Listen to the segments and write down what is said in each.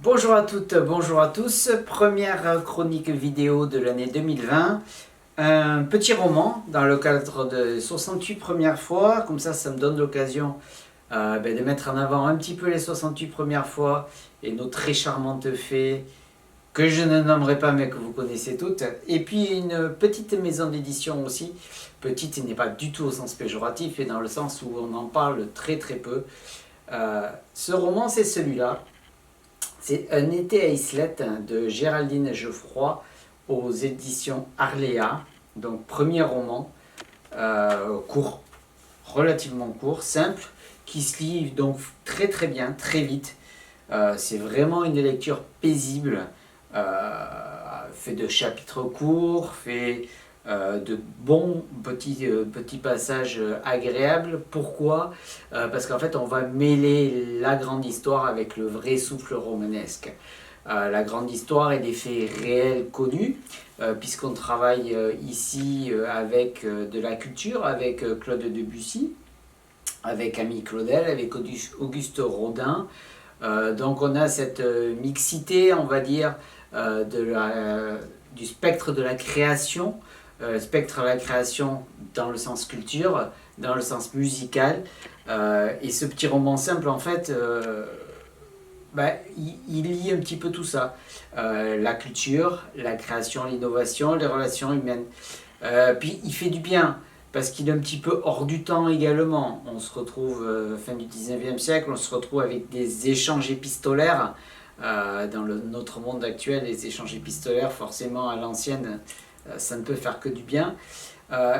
Bonjour à toutes, bonjour à tous. Première chronique vidéo de l'année 2020. Un petit roman dans le cadre de 68 premières fois. Comme ça me donne l'occasion de mettre en avant un petit peu les 68 premières fois et nos très charmantes fées que je ne nommerai pas mais que vous connaissez toutes. Et puis une petite maison d'édition aussi. Petite n'est pas du tout au sens péjoratif et dans le sens où on en parle très très peu. Ce roman, c'est celui-là. C'est Un été à Islette de Géraldine Geoffroy aux éditions Arléa. Donc premier roman, court, relativement court, simple, qui se lit donc très très bien, très vite. C'est vraiment une lecture paisible, fait de chapitres courts, fait de bons petits passages agréables. Pourquoi Parce qu'en fait, on va mêler la grande histoire avec le vrai souffle romanesque. La grande histoire et des faits réels connus, puisqu'on travaille ici avec de la culture, avec Claude Debussy, avec Camille Claudel, avec Auguste Rodin. Donc on a cette mixité, on va dire, du spectre de la création, spectre de la création dans le sens culture, dans le sens musical. Et ce petit roman simple, en fait, il lie un petit peu tout ça. La culture, la création, l'innovation, les relations humaines. Puis il fait du bien, parce qu'il est un petit peu hors du temps également. On se retrouve fin du 19e siècle, on se retrouve avec des échanges épistolaires. Dans notre monde actuel, les échanges épistolaires, forcément à l'ancienne, ça ne peut faire que du bien.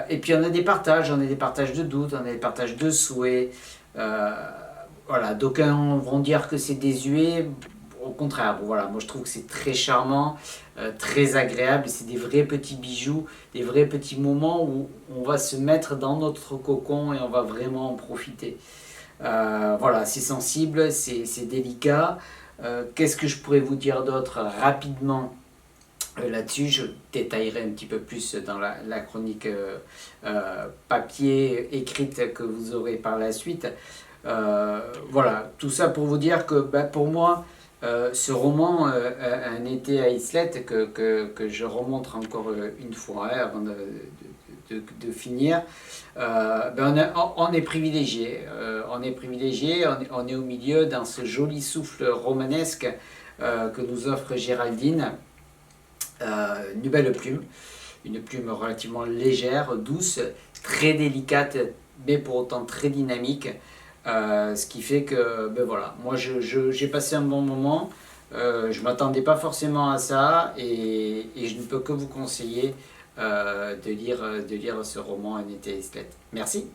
Et puis on a des partages de doutes, on a des partages de souhaits. Voilà, d'aucuns vont dire que c'est désuet. Au contraire, voilà, moi je trouve que c'est très charmant, très agréable. C'est des vrais petits bijoux, des vrais petits moments où on va se mettre dans notre cocon et on va vraiment en profiter. Voilà, c'est sensible, c'est délicat. Qu'est-ce que je pourrais vous dire d'autre rapidement là-dessus? Je détaillerai un petit peu plus dans la chronique papier écrite que vous aurez par la suite. Voilà, tout ça pour vous dire que pour moi, ce roman, Un été à Islette, que je remonte encore une fois avant de finir, on est privilégié. On est privilégié, on est au milieu dans ce joli souffle romanesque que nous offre Géraldine. Une belle plume, une plume relativement légère, douce, très délicate, mais pour autant très dynamique. Ce qui fait que, voilà, moi j'ai passé un bon moment, je ne m'attendais pas forcément à ça, et je ne peux que vous conseiller de lire ce roman Un été à Islette. Merci.